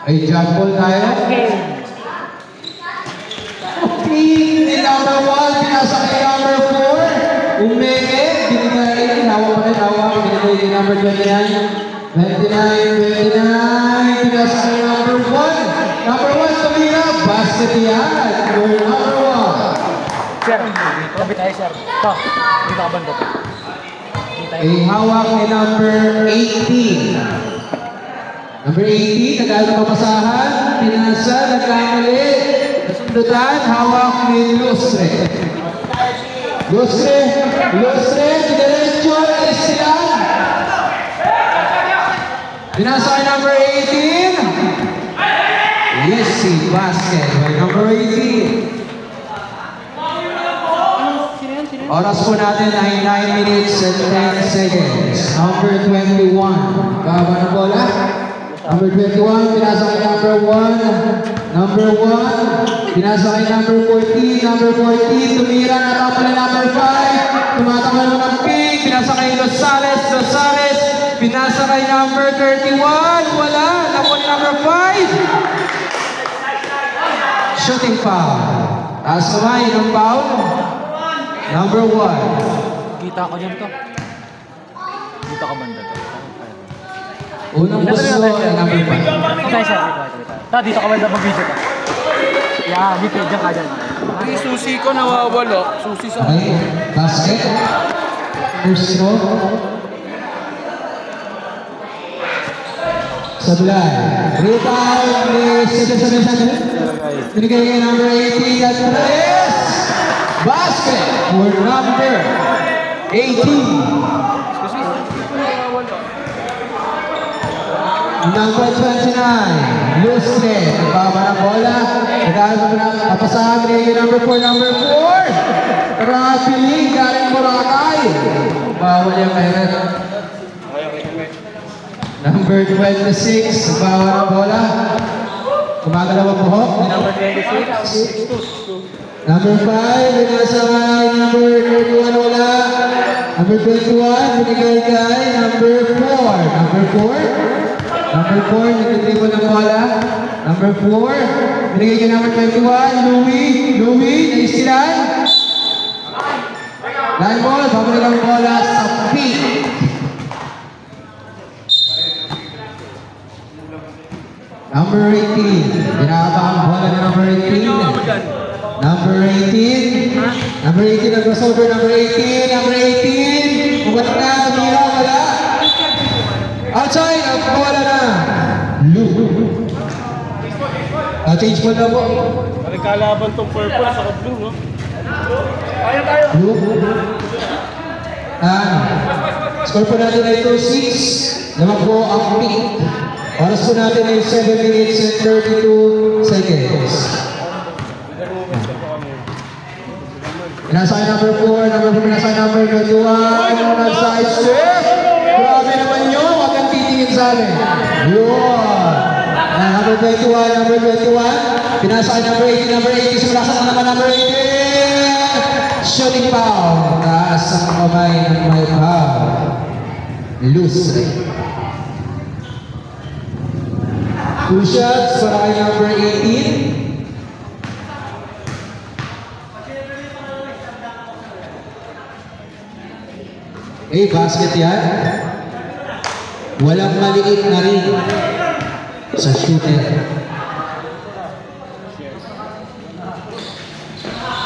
Ay, jump ball tayo. Okay, number 1, pinasa kay number 4. Umeke, binigay, hawak pa rin, hawak. Binigay kay number 29. 29, pinasa kay number 1. Number 1, tumira, basket yan. Number 1. Sir, tabi tayo sir. Ito, dito ka banda to. Ay, hawak ni number 18. Number 18, nagkala papasahan, pinasa, nagkamali, nasundutan, hawak ni Lustre. Lustre, diretso, Estilan. Pinasa kay number 18. Yes, si basket by number 18. Oras po natin ay 9 minutes and 10 seconds. Number 21. Baba na bola. Number 21, pinasa kay number 1. Number 1, pinasa kay number 14. Number 14, tumira na tapos na number 5. Tumatakal mo ng pink. Pinasa kay Rosales. Pinasa kay number 31. Wala. Napo ni number 5. Shooting foul. Taas kamay ng foul. Number 1. Kita ko dyan to. Dito ka banda to. Unang gusto ay number 1. Okay sir, dito ka banda mag-video to. Yeah, dito, dyan ka dyan. Ay, susi ko nawawala. Susi sa... Okay, basket. First throw. Sablay. Rebound ni 7-7. Binigay kay number 18 at yes! Basket for number 18. Number 29, Lustre. Nagbaba ng bola. Napasahan ni number 4. Rapiling, galing Boracay. Bawal yung meron. Number 26, nagbawa ng bola. Kumagalaw ang buhok. Number 26. Number 5, binasa kay number 31, wala. Number 21, binigay kay number 4. Number 4, nagtitripo ng bola. Number 4, binigay kay number 21, Louie, naisilan. Line ball, babalik ang bola sa feet. Number 18, binaba ang bola ng number 18. Number 18, nag-crossover, number 18, umat na, tumira, wala. Outside, ang bola na. Blue. Change ball na po. Kalaban tong purple sa blue, no? Tayo. Blue. Score po natin ay 2-6. Naman po ang pink. Oras po natin ay 7 minutes and 32 seconds. Pinasa number 4, pinasa number 21, nag-side step. Grabe naman yun, huwag kang titingin sa amin. Yun. Number 21, pinasa number 18, sumulasan na naman number 18. Shooting foul, taas ang kamay ng may foul. Lustre. 2 shots para kay number 18. Basket yan. Walang maliit na rin sa shooter.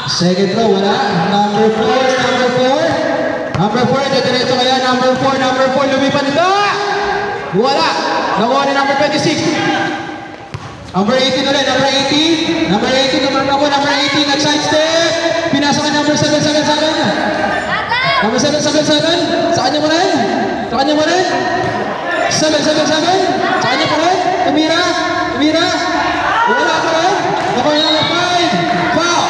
Second row, wala. Number 4. Number 4, diretso kaya. Number 4, lumipan nito. Wala. Nakuha ni number 26. Number 18 ulit, number 18, number 18, nag-side step. Pinasa ka number 777. Number 777, sa kanya mo rin? 777, sa kanya mo rin? Tumira, wala pa rin? Nakuha number 5, foul!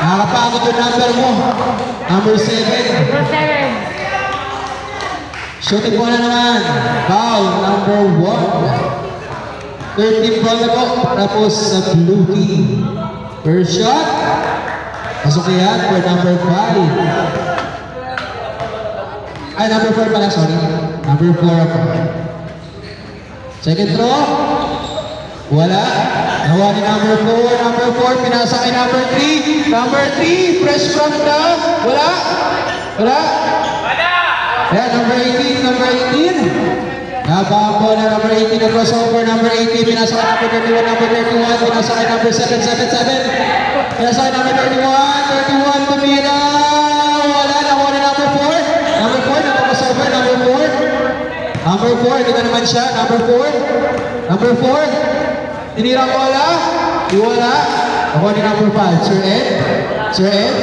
Nakakapagod yung number mo, number 7. Shooting ball na naman, foul, number 1. 13 ball na po, tapos sa blue team. First shot, pasok yan for number 5. Ay, number 4 pala, sorry. Number 4 ako. Second throw. Wala. Nakuha ni number 4. Number 4, pinasa kay number 3. Number 3, fresh from the... Wala. Wala. Yeah, number 18, number 18. Nabako na number 18 na crossover. Number 18, pinasa kay number 31. Number 31, pinasa kay number 777. Pinasa kay number 31. 31, tumira. Wala. Nakuha ni number 4. Number 4, nabakossover. Number 4. Number 4, ito na naman siya. Number 4. Number 4. Tinira ko wala? Di wala? Ako ni number 5. Sir Ed? Sir Ed?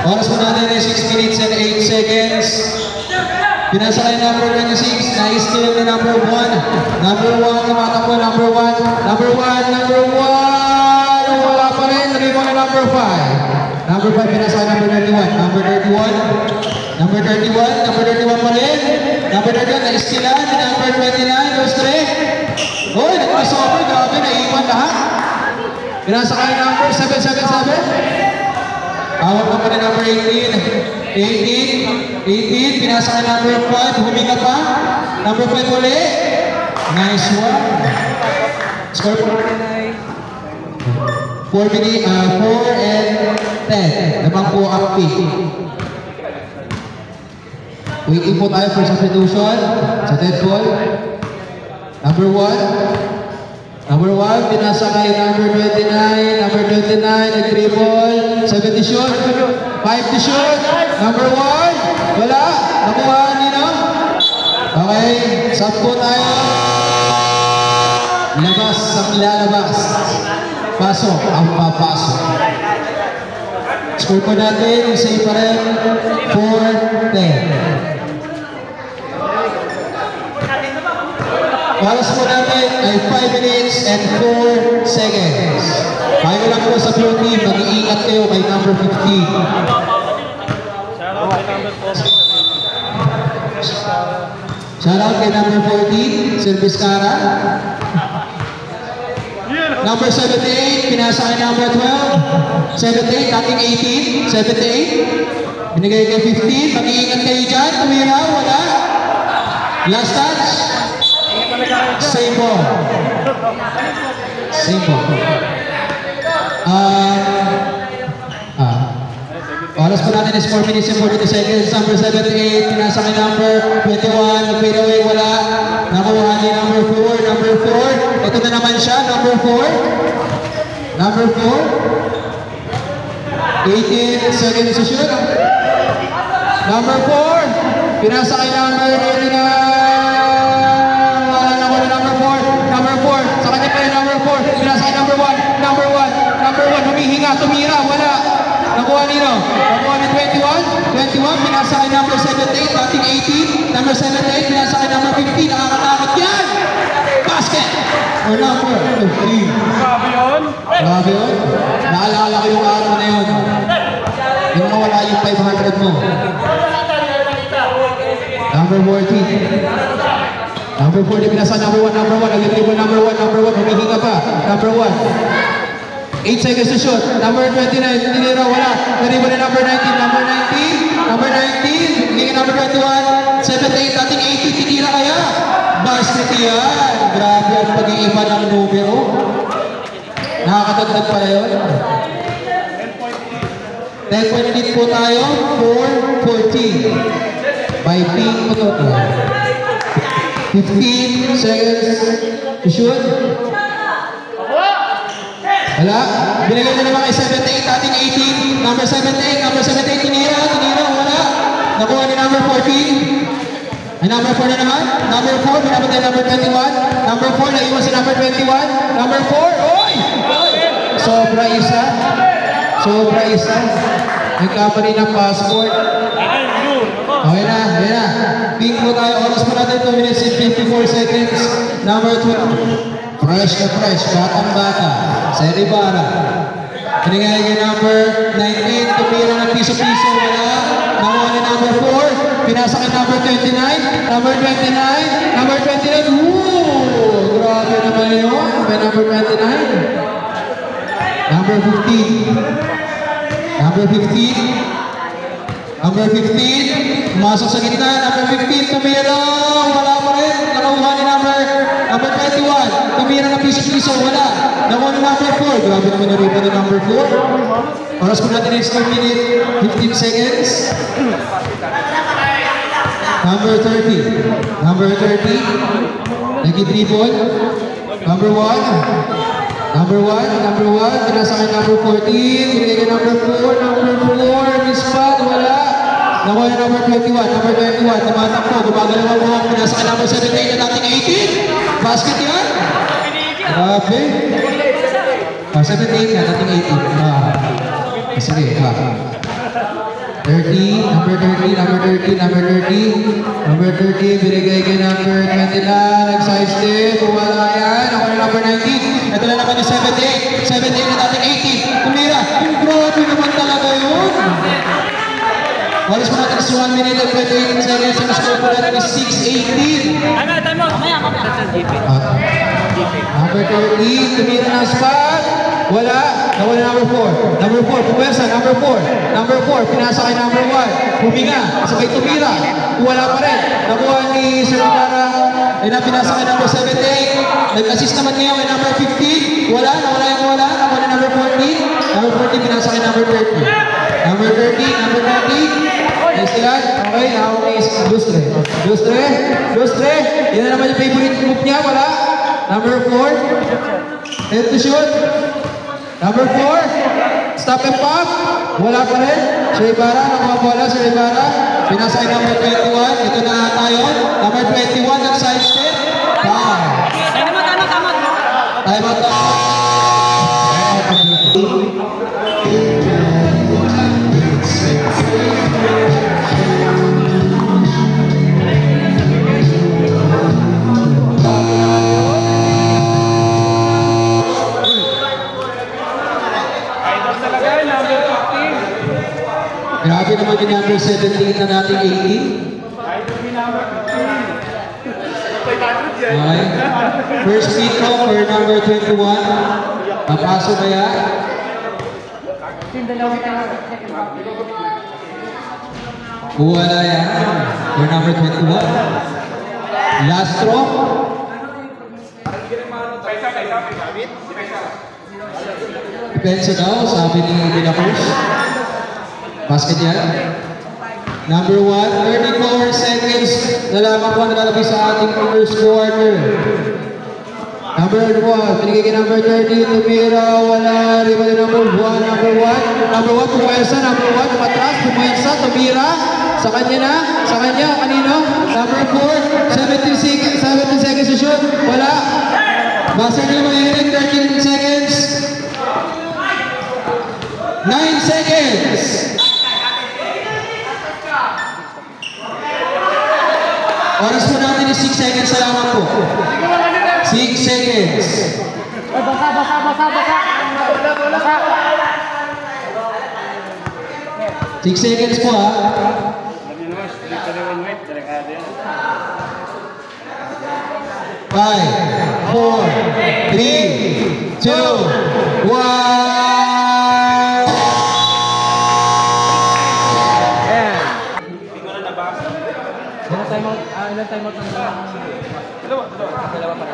Oras mo natin ay 6 minutes and 8 seconds. Pinasa kay number 26. Na-steal ni number 1. Number 1, tumatakbo number 1. Number 1, number 1. Wala pa rin. Lagay mo na number 5. Number 5, pinasa kay number 31. Number 31. Number 31. Number 31 pa rin. Number 31, na-stealan ni number 29. Those 3. Hoy, nag-crossover, grabe, naiiwan lahat. Pinasa kayo number 777. Awag naman na number 18. 18, pinasa kayo number 5. Huminga pa. Number 5 ulit. Nice one. Score 4 minutes, 4 and 10. Lamang po ang pick. Waiting po tayo for substitution sa dead ball. Number 1. Number 1, pinasa kay number 29. Number 29, nag-dribble. 7 to shoot. 5 to shoot. Number 1. Wala. Nakuha nino. Okay. Sub po tayo. Labas ang lalabas. Pasok ang papasok. Score po natin. Same pa rin. 4-10. Oras po natin ay 5 minutes and 4 seconds. Kayo lang po sa blue team, mag-iingat kayo kay number 15. Shoutout kay number 14, Sir Vizcara. Number 78, pinasa kay number 12. 78, dating 18. 78. Binigay kay 15, mag-iingat kayo dyan. Tumira, wala. Last touch. Same ball. Same ball. Oras po natin is 4 minutes and 42 seconds. Number 78, pinasa kay number 21. Fade away, wala. Nakuha ni number 4. Number 4. Ito na naman siya. Number 4. Number 4. 18 seconds to shoot. Number 4. Pinasa kay number 39. Humihinga, tumira, wala. Nakuha nino. Nakuha ni 21. 21, pinasa kay number 78, dating 18. Number 78, pinasa kay number 15. Nakakatakot yan. Basket. Or number 15. Grabe yun. Grabe yun. Naalala ko yung araw na yun. Yung mawala yung 500 mo. Number 40. Number 40, pinasa number 1, number 1. Nag-dribble number 1, number 1. Humihinga pa. Number 1. 8 seconds to shoot. Number 29, tinira, wala. Nariba na number 19. Number 19. Number 19. Hingin number 21. 78, dating 80. Tinira kaya. Basket yan. Grabe ang pag-iiba ng numero. Nakakatagdag pala yun. 10-point lead po tayo. 4-14. By Ping Pototo. 15 seconds to shoot. Wala. Binigay na naman kay 78, dating 18. Number 78, number 78, tinira, wala. Nakuha ni number 14. Ay, number 4 na naman. Number 4, pinapatay number 21. Number 4, naiwan si number 21. Number 4, oy! Sobra isa. Sobra isa. Nagkamali ng passport. Okay na, okay na. Ping mo tayo. Oras po natin 2 minutes and 54 seconds. Number 12. Fresh na fresh, batang-bata, sa Ribara. Pinigay kay number 19, tumira ng piso-piso, wala. Nakuha ni number 4, pinasa kay number 29, number 29, number 29, woo! Grabe naman yun, may number 29. Number 15, number 15, number 15, pumasok sa gitna, number 15, tumira, wala pa rin. Nakuha ni number 21, tumira ng piso-piso, wala. Nakuha ng number 4. Grabe naman na rin ng number 4. Oras po natin is 2 minutes, 15 seconds. Number 30. Number 30. Nag-dribble. Number 1. Number 1. Pinasa kay number 14. Binigay kay number 4. Number 4. Miss Pat. Wala. Nakuha na number 21. Number 21. Tumatakbo. Gumagalaw ang buhok. Pinasa kay number 17 na dating 18. Basket yan. Grabe. 17 na dating 18. Sige. 30, number 30, number 30, number 30, number 30, binigay kay number 20 na, nag-side step, wala yan, ako na number 19, ito na naman yung 78 na dating 18, tumira, grabe naman talaga yun. Walis mo natin is 1 minute and 28 seconds, ang score po natin is 6:18. Time out. Number 30, tumira ng spot. Wala. Nawala number 4. Number 4, pumwersa. Number 4. Number 4, pinasa kay number 1. Huminga. Sabay tumira. Wala pa rin. Nakuha ni Sir Clara. Ay na pinasa kay number 78. Nag-assist naman ngayon kay number 15. Wala. Nawala yung wala. Nakuha ni number 14. Number 14, pinasa kay number 30. Number 30. Number 30. Nice lang. Okay. Now is Lustre. Lustre. Yan na naman yung favorite move niya. Wala. Number 4. Head to shoot. Number 4. Stop and pop. Wala pa rin. Sir Ibarra. Nakuha bola. Sir Ibarra. Pinasa kay number 21. Ito na tayo. Number 21. Nag-side step. Foul. Time out. Grabe naman yung number 17 na nating 18. Okay. First free throw for number 21. Papaso ba yan? Wala yan. For number 21. Last throw. Depensa daw, sabi ni Binacruz. Basket yan. Number 1, 34 seconds na lamang po nalalabis sa ating first quarter. Number 1, pinigay kay number 30, tumira, wala, riba na number 1, number 1, pumayasa, number 1, matras, pumayasa, tumira, sa kanya na, kanino? Number 4, 17 seconds to shoot, wala. Basket na naman 13 seconds. 9 seconds. Oras po natin is 6 seconds na lamang po. 6 seconds. Basa. 6 seconds po ha. 5, 4, 3, 2, 1. Ilan time out ng dalawa pa rin.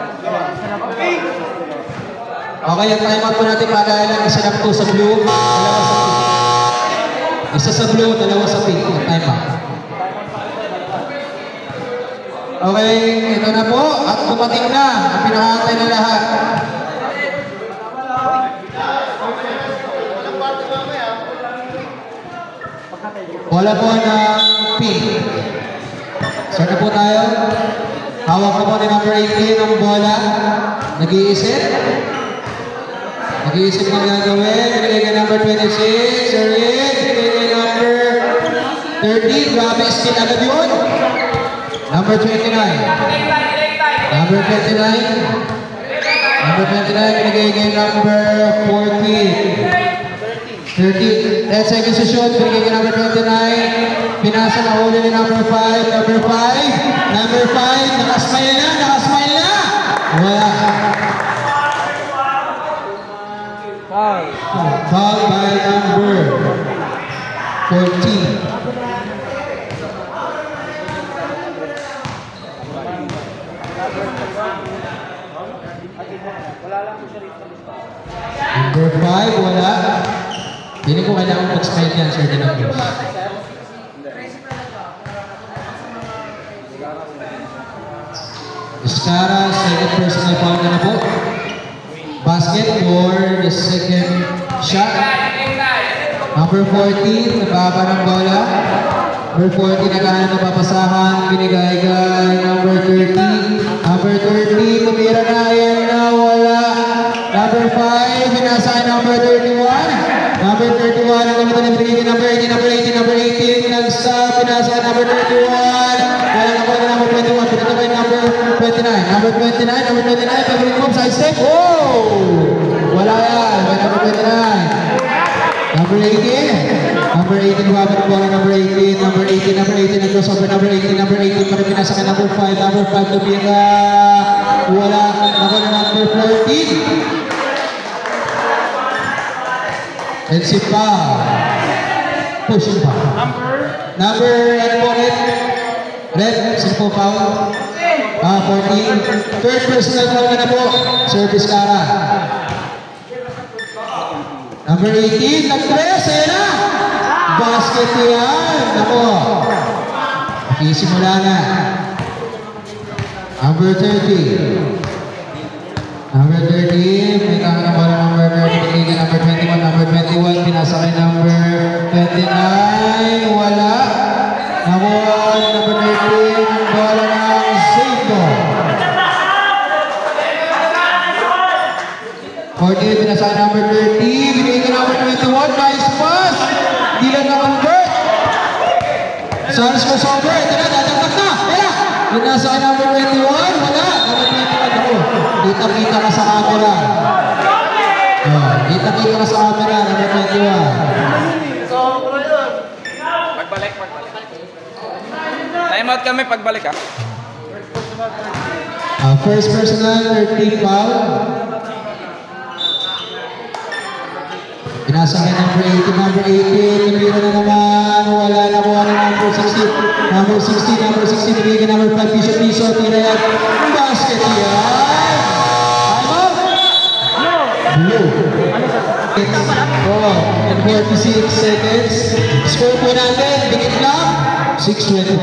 Okay, ang time out po natin paalala, isa lang po sa blue, dalawa sa pink. Isa sa blue, dalawa sa pink. Time out. Okay, ito na po. At dumating na ang pinakatay na lahat. Wala po ng pink. Saan na po tayo? Hawak na po ni number 18 ang bola. Nag-iisip ng gagawin. Binigay kay number 26. Sarin. Binigay kay number 30. Grabe, skill agad yun. Number 29. Number 29. Binigay kay number 14. 30, 10 seconds to shoot, binigay kay number 29, pinasa na huli ni number 5, number 5, nakasmile na, wala. Foul by number 14. Number 5, wala. Hindi ko kailangan mag-spell yan, Sir Dinapos. Iskara, second personal foul na po. Basket for the second shot. Number 14, nababa ng bola. Number 14, naghahanap ng papasahan. Binigay kay number 30. Number 30, tumira na. Ayan na, wala. Number 5, binasa kay number 31. Number 31, ang gamitan ng binigay number 18, number 18, number 18. Nag-stop, binasa kay number 31. Wala na po na number 21. Pinata kay number 29. Number 29, number 29. Pag-ring move, side step. Oh! Wala yan. By number 29. Number 18. Number 18, wabang bola. Number 18. Number 18, number 18. Nag-crossover. Number 18, number 18. Para pinasa kay number 5. Number 5, tumira. Wala. Ako na number 14. And si pa. Pushing pa. Number, ano po red? Red, si po foul. 14. Third personal foul na po. Service Kara. Number 18, nag-press. Ayan na. Basket yan. Ako. Isimula na. Number 30. Number 30, may kakana bola number 30, pinigil number 21, number 21, pinasa kay number 29, wala. Number 13, bola ng Seiko. 14, pinasa kay number 30, pinigil number 21, nice pass. Di lang na-convert. Saras ko sober, ito na, dadagdag na. Kaya, pinasa kay number 21, wala. Number 21, ako. Kita-kita ka sa camera. Kita-kita ka sa camera, number 21. Pagbalik. Time out kami, pagbalik ha. First personal, 30 foul. Pinasa kay number 18, tumira na naman, wala na po ang number 60, number 60, tumira kay number 5, piso, tira yan, basket yan. Blue. And 46 seconds. Score po natin, dikit lang, 6:25.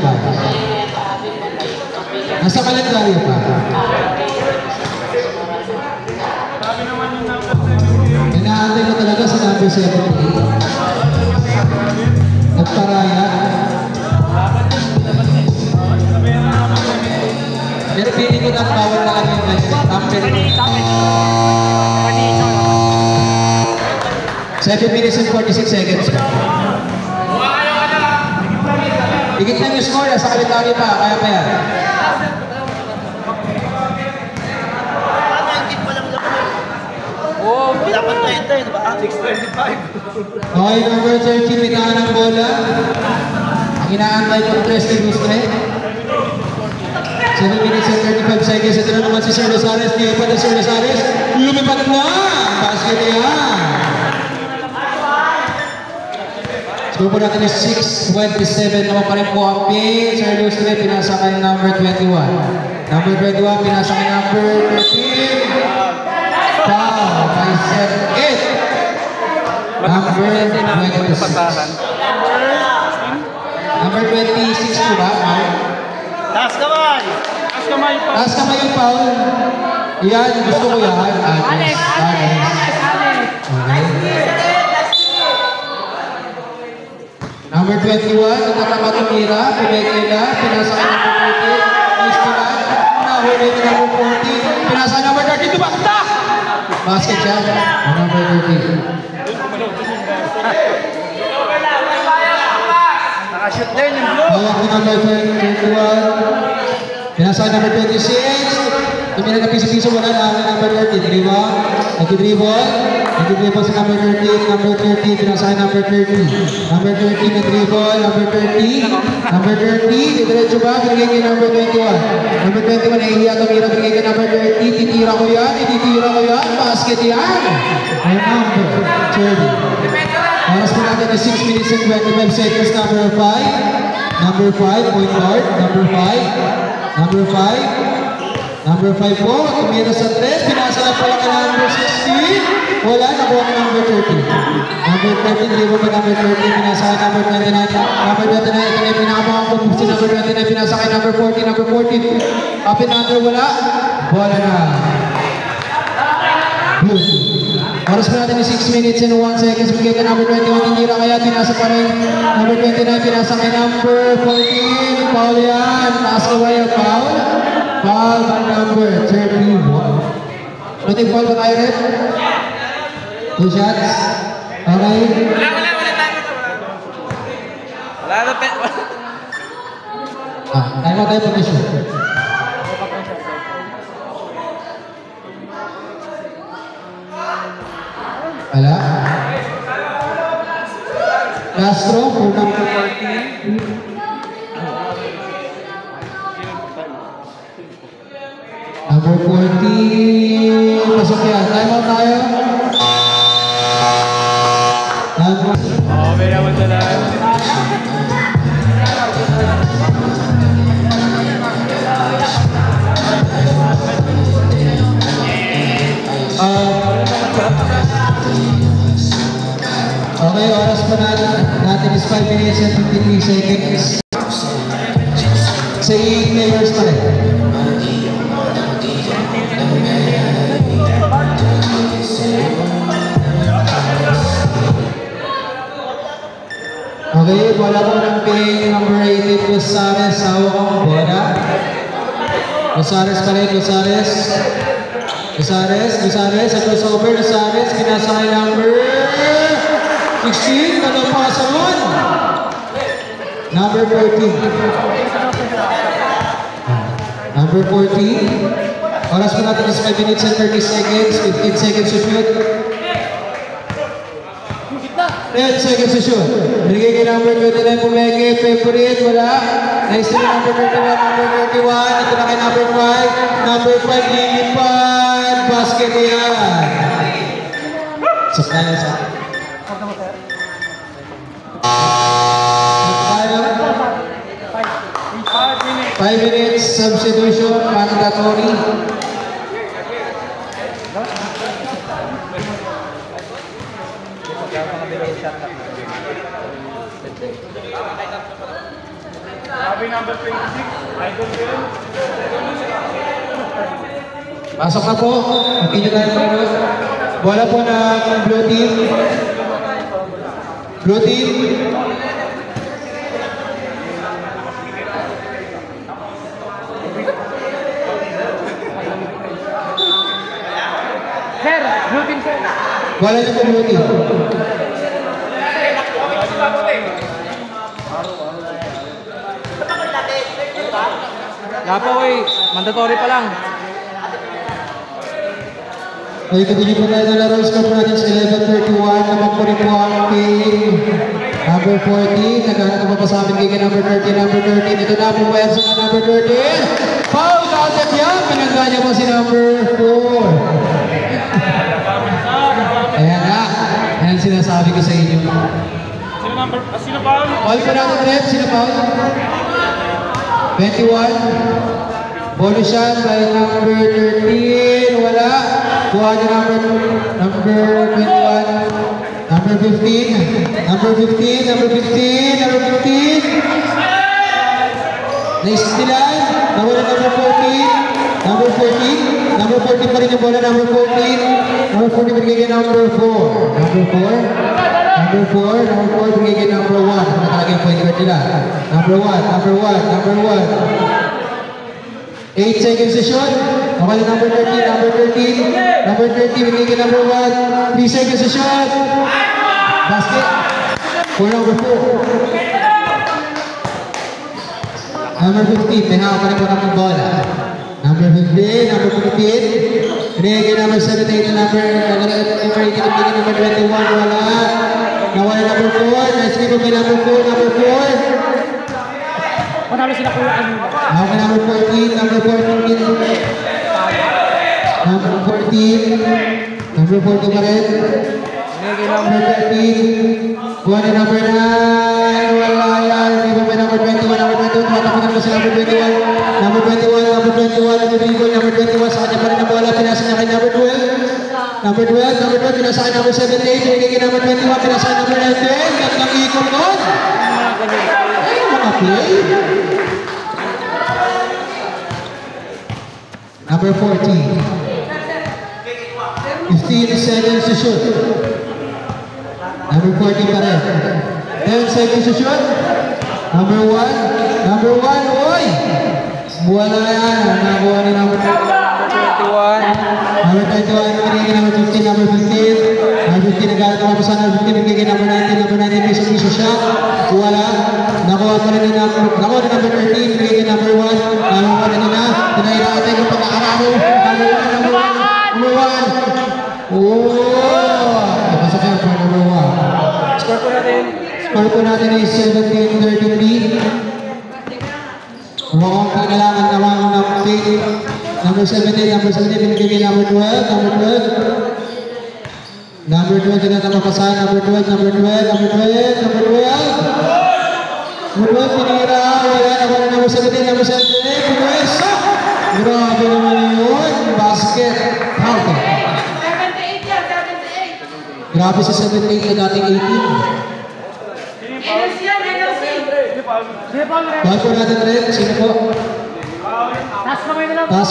Nasa kalendaryo pa. Inaantay ko talaga sa number 78. Nagparaya. Pero pili ko na bawal na kami yung number 7 minutes and 46 seconds. Higit lang yung score, nasa kalendaryo pa, kaya pa yan. Oh, dapat 20, diba? 6:25. Okay, number 13, may tahan ng bola. Ang inaantay ko ng Preston Gustre. 7 minutes and 35 seconds. Ito na naman si Sir Rosares. Nilipat na Sir Rosares. Lumipat na! Basket yan! Score po natin is 6:27 naman pa rin po ang pin. Sir Gustre, pinasa kay number 21. Number 21, pinasa kay number 13. Foul by set 8. Number 26. Number 26 po ba? Taas kamay! Taas kamay yung foul. Yan, gusto ko yan. Alex. Okay. Number 21, nagkatama tumira. Pumekela, pinasa kay number 14. Istilan, nahuli ni number 14. Pinasa number 13, tubakta! Basket siya. Number 13. Nakashoot din yung blue. Hawak ko number 21. Pinasa number 26. Tumira na piso-piso, wala na number 13. Nag-dribble sa number 13. Number 13, pinasa number 30. Number 13 nag-dribble. Number 30. Number 30, diretso ba? Binigay kay number 21. Number 21, nahihiya tumira. Binigay kay number 30. Titira ko yan. Basket yan. Ay, number 30. Oras po natin na 6 minutes and 25 seconds. Number 5. Number 5, point guard. Number 5. Number 5 po, tumira sa 3. Pinasa na pala ka number 16. Wala, nakuha ka number 30. Number 13, hindi mo pa number 30. Pinasa ka number 29. Number 29, ito na yung pinakamakang po. Si number 29, pinasa ka number 40. Number 14, up and under, wala. Bola na. Good. Oras pa natin yung 6 minutes and 1 seconds. Bigay ka number 21, hindi ra kaya. Pinasa pa rin. Number 29, pinasa kay number 14. Foul yan. Taas ka ba yung foul? Foul by number 31. Noting foul ba tayo rin? 2 shots. Okay. Wala na pe. Time out tayo pag-issue. Wala. Castro for number 14. Number 14. Pasok yan. Time out tayo. May naman na lang. Okay, oras pa natin is 5 minutes and 53 seconds. Sa 8 players pa rin. Okay, wala po ng ping number 18, Rosares. Hawak ang bola. Rosares pa rin, Rosares. Sa crossover, Rosares. Pinasa kay number 16, nalapasan mo. Number 14. Number 14. Oras po natin is 5 minutes and 30 seconds. 15 seconds to shoot. 10 seconds to shoot. Binigay kay number 29 Pumeke. Favorite, wala. Nice to number 31, number 31. Ito na kay number 5. Number 5, lilipad. Basket yan. Sakaya sa 5 minutes substitution, mandatory. Sabi number 26, idol film. Pasok na po. Continue tayo mga bola po ng blue team. Blue team. Sir, blue team sir. Bola niyo po blue team. Yapo eh, mandatory pa lang. Okay, continue po tayo ng laro. Score natin sa 11:31. Naman po rin po ang team. Number 14. Naghanap ko pa sa amin kay number 13. Number 13. Ito na po ba yan sa number 13? Foul! Kaagad yan! Pinangga niya po si number 4. Ayan na. Ayan sinasabi ko sa inyo. Sino ba? Foul po natin, Rep. Sino foul? 21. Bonus shot by number 13. Wala. Kuha niya number 21. Number 15. Number 15. Number 15. Number 15. Naistilan. Nawala number 14. Number 14. Number 14 pa rin yung bola. Number 14. Number 14 binigay number 4. Number 4. Number 4. Number 4 binigay number 1. Ano talaga yung point guard nila? Number 1. Number 1. Number 1. 8 seconds to shoot. Okay, number 13, number 13. Number 13, binigay number 1. 3 seconds to shoot. Basket. For number 4. Number 15, may hawak pa rin po ng bola. Number 15, number 15. Binigay number 17, number 18, number 21, wala. Nawala number 4. Nice people may number 4, number 4. Panalo sila kuya kanina. Okay, number 14, number 14. Number 14. Number 14 pa rin. Number 13. Buwan na number 9. wala yan. Rebound by number 21, number 22. Tumatakbo naman si number 21. Number 21, number 21. Number 21, sa kanya pa rin ang bola. Pinasa niya kay number 12. Number 12, pinasa kay number 78. Pinigay kay number 21, pinasa kay number 19. Gandang ikot doon. Ay, mga play. Number 14. 15 seconds to shoot. Number 14 pa rin. 10 seconds to shoot. Number 1. Oy! Wala yan. Nakuha ni number 21. Number 21. Pinigay number 15. Number 15. Number 15 nagalit ang mapasan. Number 15 pinigay number 19. Number 19 piso shot. Wala. Nakuha pa rin ni number 13. Pinigay number 1. Number 1 na. Pinahiraatay ko pagkakararo. Number 1. Oh! Ipasa kayo for number 1. Score po natin is 17-33. Mukhang kailangan naman ng pick. Number 17, pinigay number 12. Number 12, tinatama pa sa number 12. Number 12, tinira. Wala na wala number 17. Pumesa! Grabe naman yun. Basket. Out. Grabe si 78 na dating 18. Ball po natin rin. Sino po? Taas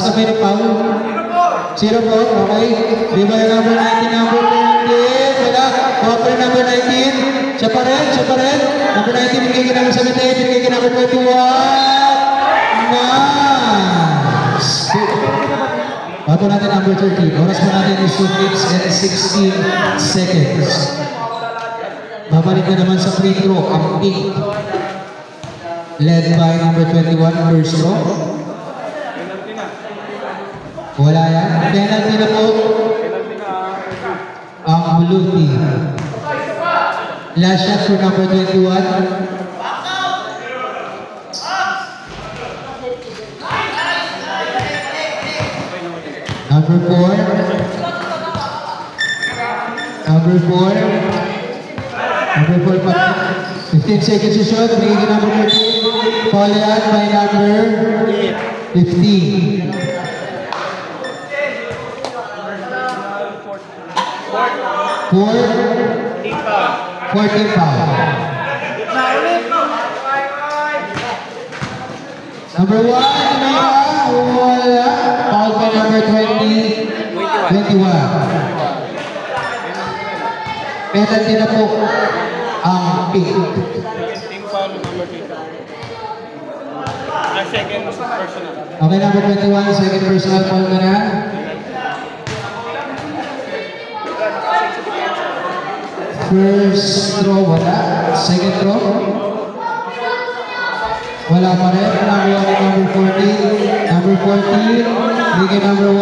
kamay ng foul. Sino po? Okay. Rebound yung number 19, number 20. Wala. Ball number 19. Siya pa rin. Number 19, pinigay number 78. Pinigay number 21. Nice. Ball po natin number 30. Oras po natin is 2 minutes and 16 seconds. Babalik na naman sa free throw. Ang pink. Led by number 21, first row. Wala yan. Penalty na po. Ang blue team. Last shot for number 21. Number 4 pa. 15 seconds to shoot. Pinigay number 13. Foul yan by number 15. 14 foul. Number 1, wala. Foul by number 21. Penalty na po ang pink. Second personal. Okay, number 21, second personal foul ka na. First throw, wala. Second throw. Wala pa rin. Number 14. Number 14. Bigay number 1.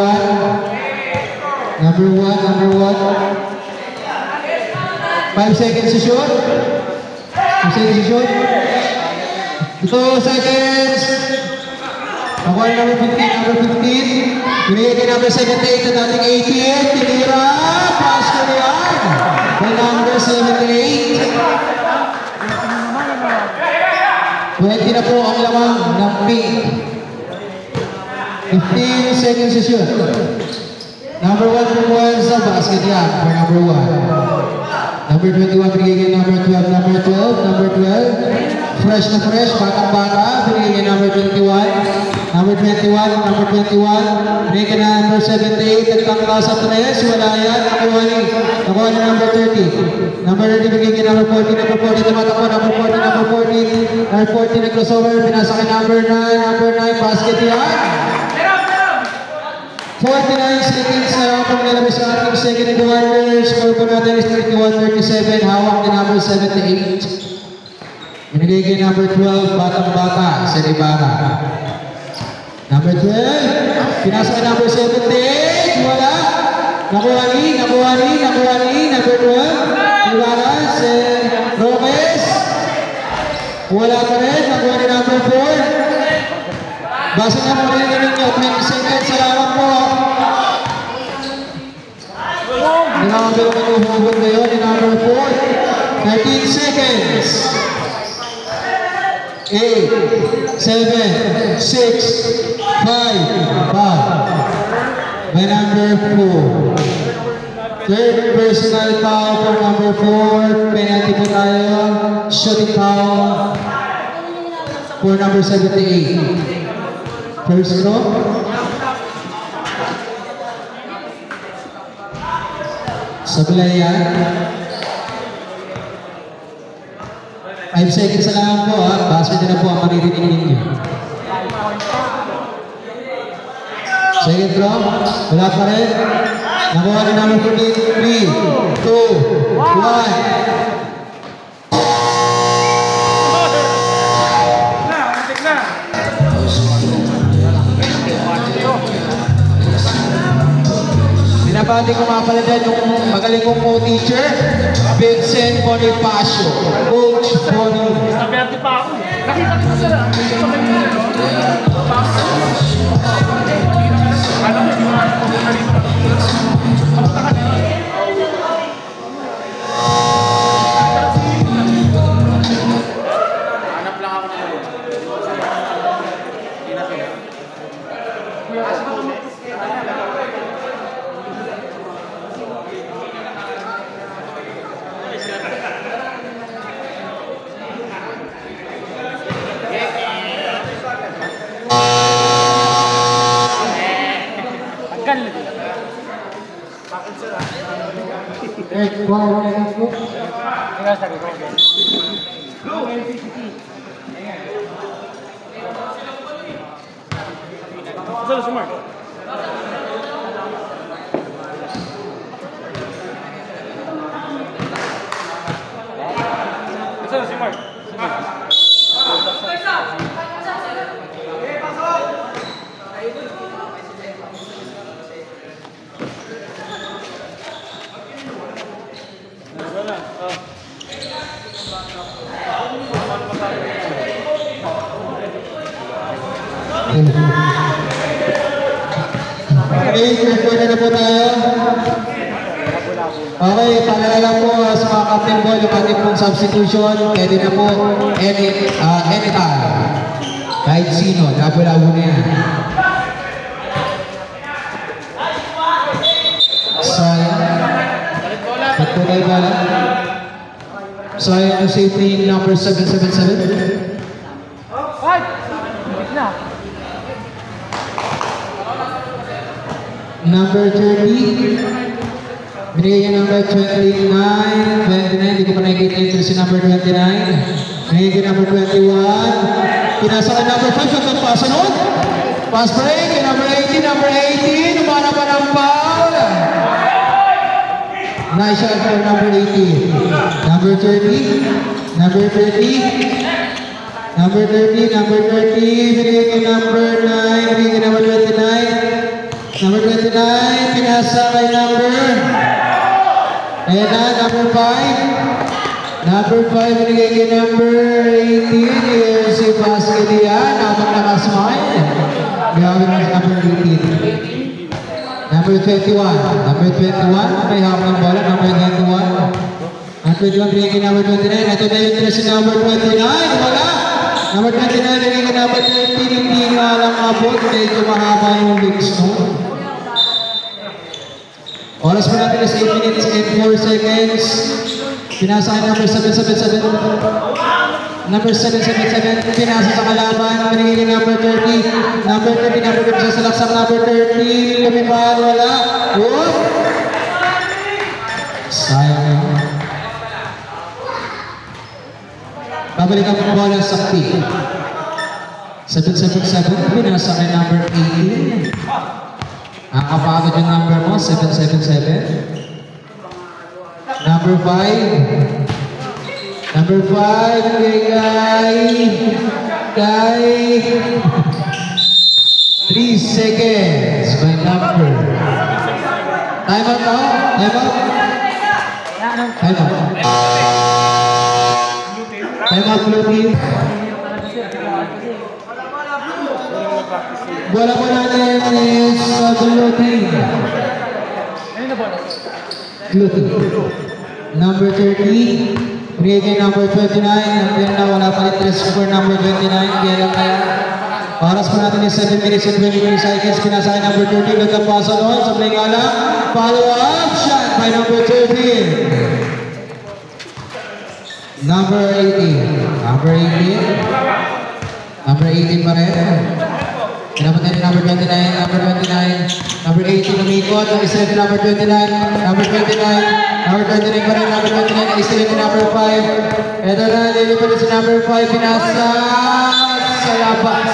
Number 1. 5 seconds to shoot. 2 seconds to shoot. 2 seconds. Nakuha yung number 15. Binigay kay number 78 na dating 18. Tinira. Pass ko na yan. By number 78. 20 na po ang lamang ng pink. 15 seconds to shoot. Number 1 po sa basket yan for number 1. Number 21, binigay kay number 12. Number 12. Fresh na fresh, batang-bata. Binigay kay number 21. Number 21. Binigay kay number 78. Nagtangka sa 3. Wala yan. Nakuha ni number 30. Number 30, binigay kay number 40. Number 40, tumatakbo. Number 14. Number 14, nag-crossover. Pinasa kay number 9. Number 9, basket yan. 49 seconds na lang kung nalabas sa ating second quarter. Score po natin is 31-37. Hawak ni number 78. Binigay kay number 12, batang-bata, sa Ibarra. Number 12, pinasa kay number 78. Wala. Nakuha ni. Number 12, Ibarra, si Roques. Wala pa rin. Nakuha ni number 4. Basa na mo rin ninyo. 20 seconds. Salamat po. Grabe naman yung hugot ngayon ni number 4. 13 seconds. 8, 7, 6, 5, foul. By number 4. Third personal foul for number 4. Penalty po tayo. Shooting foul for number 78. First throw. Sabila yan. 5 seconds na lang po ha. Basket na po ang maririnig ninyo. Second throw. Wala pa rin. Nakuha na namin po dito. 3, 2, 1. Binabati ko mga pala dyan yung magaling kong co-teacher, Vincent Bonifacio. Coach Boni. Sabi pa ako. Nakita ko sila. Hanap lang ako ng Saan si Mark? Saan si Mark? Okay, record na po tayo. Okay, paalala po sa mga captain ball, yung ating pong substitution, pwede na po anytime. Kahit sino, labo-labo na yan. Sayang. Pagpunay bala. Sayang yung safety number 777. Number 30. Binigay niya number 29. 29. Hindi ko pa nakikita yung si number 29. Binigay niya number 21. Pinasa ka number 5. Shot pa. Sunod. Pass break. Number 18. Number 18. Umana pa ng foul. Nice shot for number 18. Number 30. Number 30. Number 30. Number 30. Binigay niya number 9. Binigay niya number 29. Number 29, pinasa kay number. Ayan na, number 5. Number 5, binigay kay number 18. Yung si basket yan, habang nakasmile. Gawin mo number 18. Number 21. Number 21, may hawak ng bola. Number 21. Number 21, binigay kay number 29. Ito na yung dress si number 29. Wala. Number 29, binigay kay number 13. Hindi nga lang abot. Medyo mahaba yung legs, no? Oras po natin is 8 minutes and 4 seconds. Pinasa kay number 777. Number 777. Pinasa sa kalaban. Binigay kay number 30. Number 30. Number 30 sa salaksang number 30. Lumipad. Wala. Whoop! Sayang. Babalikan po bola sa sakti. 777. Pinasa kay number 18. Nakapagod yung number mo, 777. Number 5. Number 5, Guy. 3 seconds by number. Time out now? Time out? Time out. Time out, blue team. Bola po natin is blue team. Blue team. Number 30. Binigay kay number 29. Nandiyan na wala pa rin tres for number 29. Kaya. Oras po natin is 7 minutes and 23 seconds. Pinasa kay number 13. Nagkapasa noon. Sablay nga lang. Follow-up shot by number 13. Number 18. Number 18. Number 18 pa rin. Kinamatay ni number 29. Number 29. Number 18 umikot. Nag-isip ni number 29. Number 29. Number 29 pa rin. Number 29. Nag-isip ni number 5. Ito na. Lilipan si number 5. Pinasa sa labas.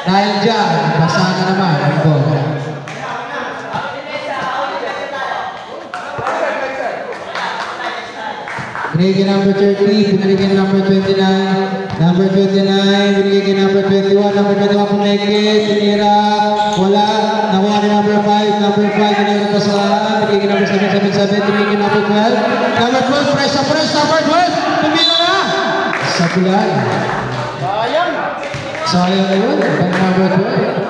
Dahil dyan. Basa na naman. Ang bola. Binigay number 30, binigay number 29, number 29, binigay number 21, number 21 pumeke, tinira, wala, nakuha ni number 5, number 5, binigay pa sa binigay number 777, binigay number 12, number 12, press, number 12, tumira na! Sa pulan. Sayang na yun, number 12.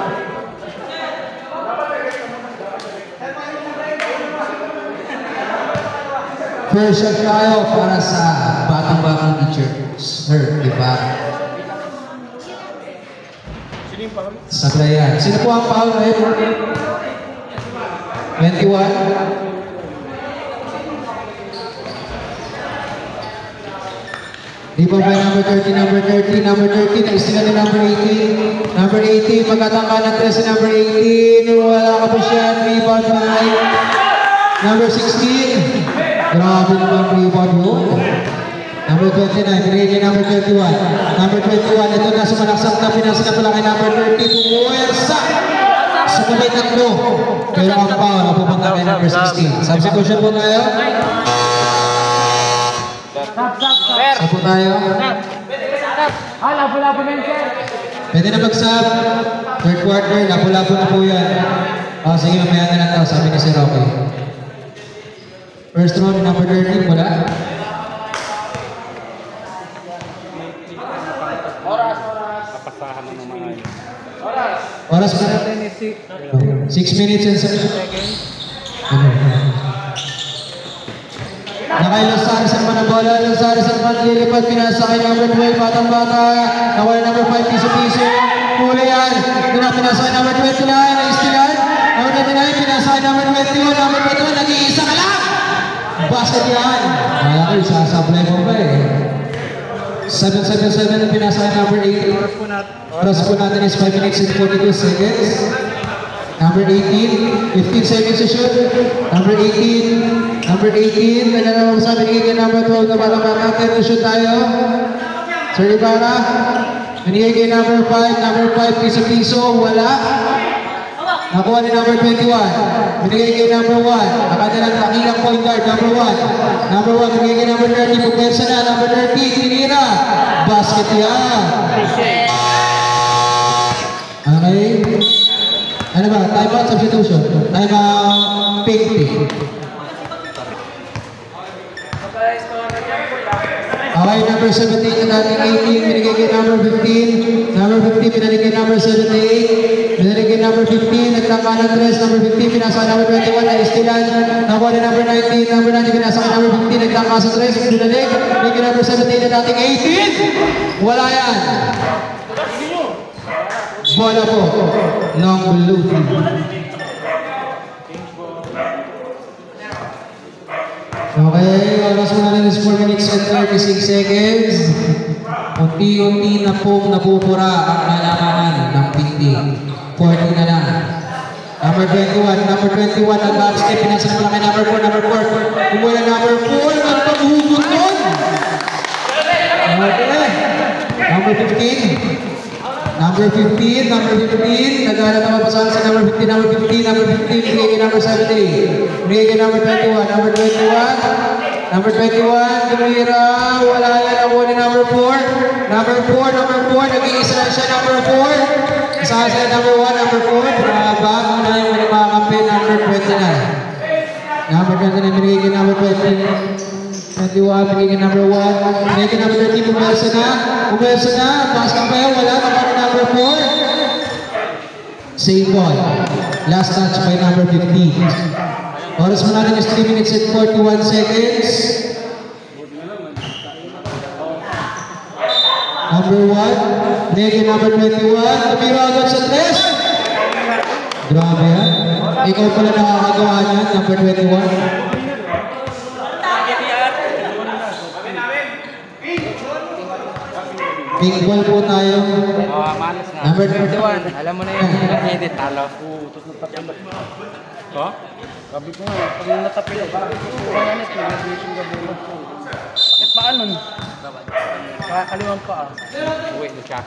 First shot tayo para sa batang-batang teacher. Sir, di ba? Sino yung foul? Saklayan. Sino po ang foul ngayon? 21. Di ba ba number 30, number 30, number 30, naisila ni number 18. Number 18, magkatangka ng 3 si number 18. Wala ka po siya, rebound by number 16. Grabe naman rebound yun. Number 29, binigay number 31. Number 21, ito na sumalaksak na pinasa na pala kay number 30. Pumuwersa! Sumalay tatlo. Pero ang foul, napupunta kay number 16. Substitution po tayo. Sub po tayo. Labo-labo na yun, sir. Pwede na mag-sub. Third quarter, labo-labo na po yan. Sige, mamaya na lang daw, sabi ni Sir Rocky. First round, number 13, wala. Kapasahan na ng mga yun. Oras pa natin is 6 minutes and 7 seconds. Nakay Losares ang manabola. Losares ang manlilipat. Pinasa kay number 12, batang-bata. Nawala number 5, piso-piso. Huli yan. Pinasa kay number 29, naistilan. Number 29, pinasa kay number 21. Number 21, nag-iisa ka lang. Basket yan. Kaya ko, sasablay mo ba eh. 777 ang pinasa kay number 8. Oras po natin is 5 minutes and 42 seconds. Number 18, 15 seconds to shoot. Number 18, kanya naman sa binigay number 12 na bata-bata. 10 to shoot tayo. Sir Ibarra, binigay kay number 5, piso-piso, wala. Nakuha ni number 21. Binigay kay number 1. Nakadalang takilang point guard, number 1. Number 1, binigay kay number 30. Pagpersa na, number 30. Tinira. Basket yan. Okay. Ano ba? Time out substitution. Time out 50. Okay, number 17 na dating 18. Binigay kay number 15. Number 15, binigay kay number 78. Binigay kay number 15. Nagtangka ng 3. Number 15, pinasa kay number 21. Na-istilan. Nakuha ni number 19. Number 19, pinasa kay number 15. Nagtangka sa 3. Binigay kay number 17 na dating 18. Wala yan. Bola po. Long blue. Okay, oras mo na rin is 4 minutes and 36 seconds. Unti-unti na pong napupura ang nalamangan ng pindi. 40 na lang. Number 21, ang basket. Pinasa na kay number 4, Kumula number 4, ang paghugot nun. Okay. Number 15. Number 15, naghahanap naman pasahan sa number 15, binigay kay number 70, binigay kay number 21, number 21, tumira, wala yan, ako ni number 4, nag-iisa lang siya, number 4, kasama sa number 1, number 4, bago na yung mga kampi, number 29, binigay kay number 20, 21, binigay kay number 1, binigay kay number 13, Pumersa na, pass ka pa yun, wala, number 4. Save ball. Last touch by number 15. Oras mo natin is 3 minutes and 41 seconds. Number 1. Binigay number 21. Tumira agad sa 3. Grabe yan. Ikaw pala nakakagawa niyan, number 21. Pink ball po tayo. Malas nga. Number 21. Alam mo na yun, edit talo. Tapos natapin. Ha? Sabi ko nga, pag natapin ako, kumanganit, may nag-mission ka bulo. Bakit ba nun? Kaliwang pa ah. Uwi na siya.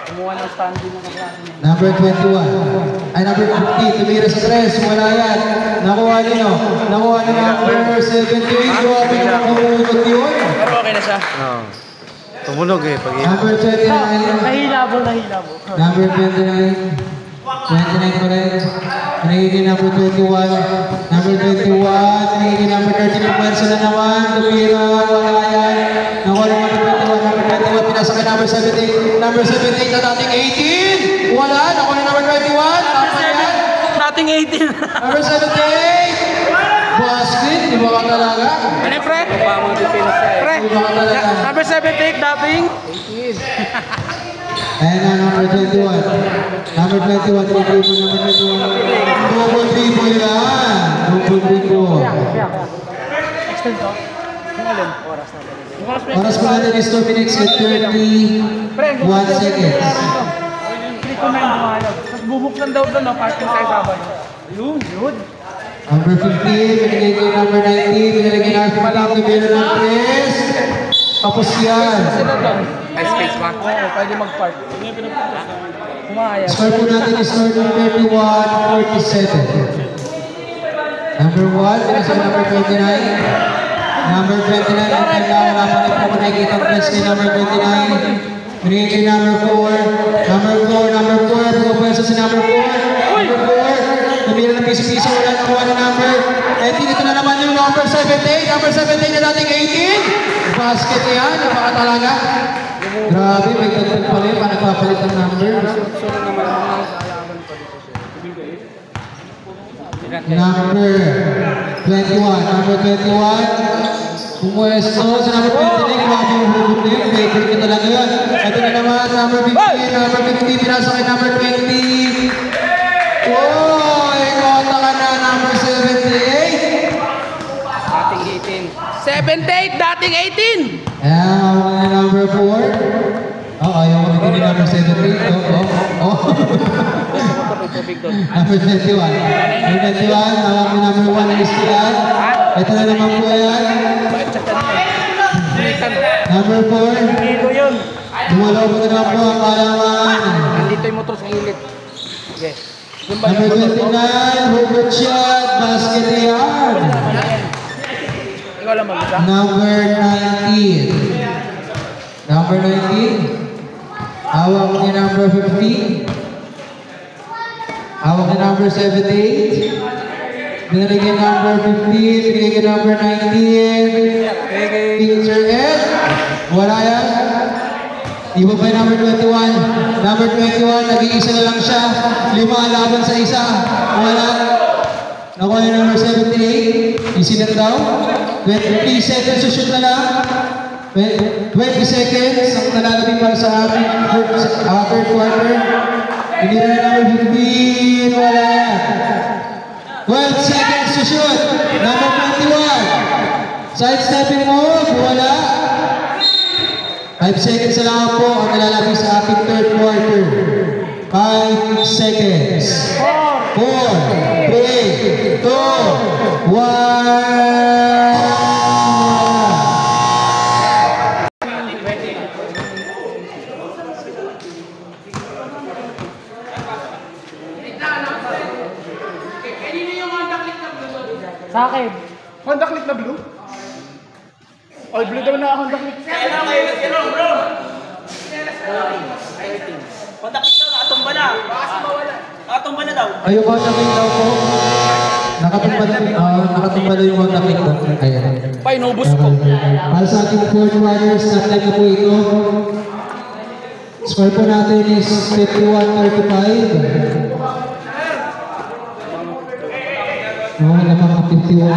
Kumuha ng standing ng kaklase niya. Number 21. Ay, number 50. Tumira sa 3. Wala yan. Nakuha niyo. Nakuha na number 78. Grabe na kumunog yun. Pero okay na siya. Oo. Tumunog eh. Pag Number 29. Nahilabo. Number 29. 29 pa rin. Nagiging number 21. Number 21. Nagiging number 30. Pumwersa na naman. Tumira. Wala yan. Nakuha na number 21. Number 21. Pinasa kay number 78. Number 78 na dating 18. Wala. Nakuha na number 21. Tama yan. Dating 18. Number 78. Basket. Di ba ka talaga? Ano yung pre? Pre, Di ba ka talaga? number 78 dating? Ayan na, number 21. Number 21, triple mo, number 21. Double triple yan. Double triple. Extend ko? Yung alin? Oras na. Oras pa natin is 2 minutes and 31 seconds. Click ko na yung bumalog. Tapos bubuksan daw doon, no? Parking tayo sabay. Yun. Number 15, binigay kay number 19, binigay kay number 15, binigay ng press. Tapos yan. Sila doon. May space pa? Oo, pwede mag-park. Umayas. Score po natin is 31-47. Number 1, binigay sa number 29. Number 29, ang kailangan wala pa rin po nakikita ang press ni number 29. Binigay kay number 4. Number 4, pumapwesto si number 4. Number 4, tumira ng piso-piso, wala nakuha na number. Eh, dito na naman yung number 78. Number 78 na dating 18. Basket yan, napaka talaga. Grabe, may tagtag pala yun, paano nagpapalit ng number. Number 21. Pumwesto sa number 20. Grabe yung hugot na yun. Favorite ka talaga yun. Ito na naman, number 15. Number 15, pinasa kay number 20. Oh, ikota ka na, number 78. Dating 18. 78, dating 18! Ayan, ako na number 4. Oh, ayaw ko bigyan ni number 78. Oh. Number 21. Number 21, hawak ni number 1 ng istilan. Ito na naman po yan. Number 4. Dito yun. Dumalaw po na po ang kalaman. Nandito yung motor sa gilid. Yes. Number 29, Robert Shot, basket yard. Ikaw lang mag-isa? Number 19. Number 19. Hawak ni number 15. Hawak ni number 78. Binigay number 15. Binigay number 19. Picture Ed. Wala yan. Iba pa yung number 21. Number 21, nag-iisa na lang siya. 5 laban sa isa. Wala. Nakuha yung number 78. Easy na daw. 20 seconds to shoot na lang. 20 seconds ang nalalabing para sa ating third quarter. Hindi na number 15. Wala yan. 12 seconds to shoot. Number 21. Side-stepping move. Wala. 5 seconds na lang po ang nalalabing sa ating third quarter. 5 seconds. 4, 3, 2, 1. Sa akin. Honda Click na blue? All blue daw na Honda Click. Honda Click daw, nakatumba na. Nakatumba na daw. Ayun ba namin daw po? Nakatumba na yung Honda Click daw. Ayan. Pa, inubos ko. Para sa ating fourth runners, na-type na po ito. Score po natin is 51-35. Wala namang 51.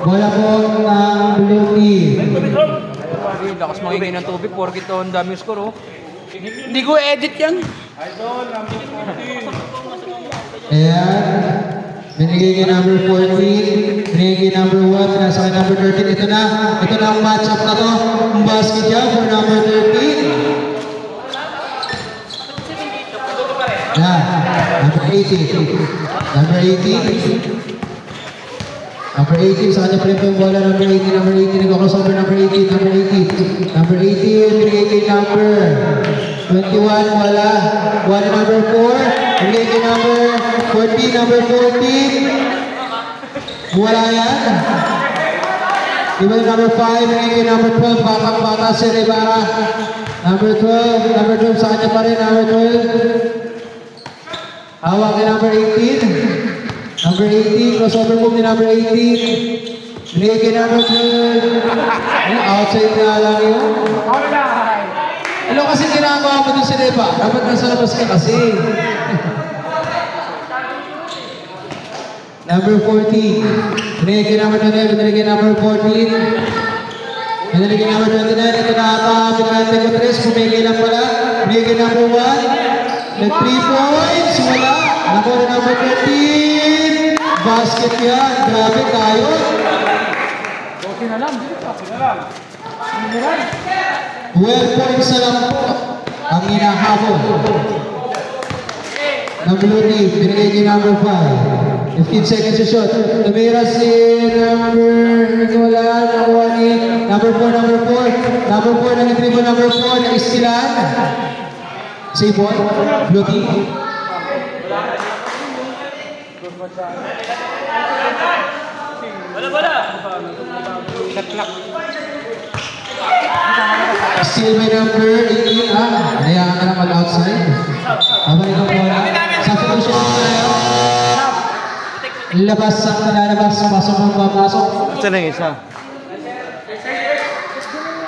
Bola po ng blue team. Lakas magiging ng tubig, porkit on dami score, oh. Hindi ko edit yan. Ayan. Binigay kay number 14. Binigay kay number 1. Pinasa kay number 13. Ito na ang matchup na to. Ang basket niya for number 13. Yan. Number 18. Number 18. Number 18, sa kanya pa rin po yung bola. Number 18, number 18. Nag-crossover number 18, number 18. Number 18, binigay kay number 21, wala. Wala number 4. Binigay kay number 14, number 14. Wala yan. Iba yung number 5, binigay kay number 12. Batang-bata si Rivera. Number 12 sa kanya pa rin. Number 12. Hawak kay number 18. Number 18, crossover move ni number 18. Binigay kay number 12. Outside na lang yun. Ano kasi ginagawa mo dun si Reba? Dapat nasa labas ka kasi. Number 14. Binigay kay number 12. Binigay kay number 14. Binigay kay number 29. Ito na ata. Binigay ko 3. Bumigay lang pala. Binigay kay number 1. Nag 3 points. Wala. Nakuha na number 13. Basket yan. Grabe tayo. Okay na lang. 12 points na lang po ang hinahabol. Number 8. Binigay kay number 5. 15 seconds to shot. Tumira si number 4. Number 4. Number 4 na nag-dribble. Number 4 na istilan. Save ball. Blue team. Wala. Still may number 18. Hayaan ka na mag-outside. Abalik ang bola. Substitution tayo. Labas ang lalabas. Pasok ang papasok. Ito na yung isa.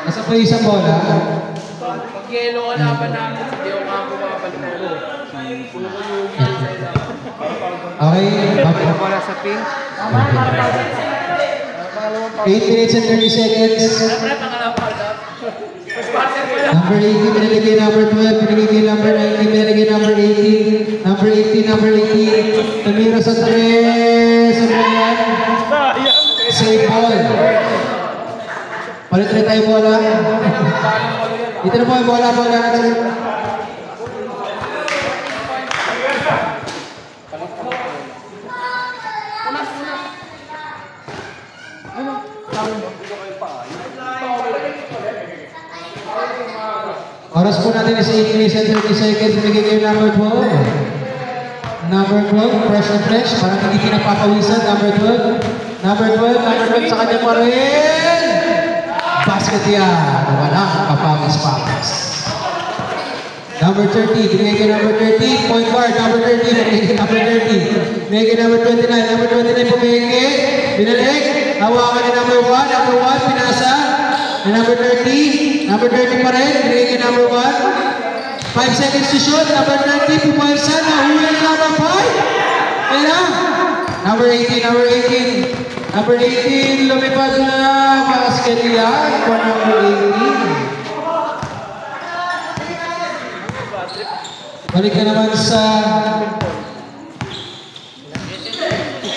Nasa po yung isang bola. Pag yelo ka laban namin, hindi ako makakabalik ako. Okay. Bola sa pink. 8 minutes and 30 seconds. Number 18, binigay kay number 12, binigay kay number 19, binigay kay number 18. Number 18, number 18. Tumira sa 3. Ano yan? Save ball. Palit rin tayo bola. Ito na po yung bola. Oras po natin is 8 minutes and 30 seconds. Binigay kayo number 12. Number 12, fresh and fresh. Parang hindi kinapapawisan. Number 12. Number 12 sa kanya pa rin. Basket yan. Walang kapangis-pangis. Number 30, binigay kayo number 30. Point guard, number 30. Binigay kayo number 30. Binigay kayo number 29. Number 29 pumigay. Binalik. Hawakan ni number 1. Number 1, pinasa. Number 30. Number 30 pa rin. Binigay kay number 1. 5 seconds to shoot. Number 30. Pumaysa. Nahuli na number 5. Kaya na. Number 18. Number 18. Number 18. Lumipad na. Basket yan. For number 18. Balik ka naman sa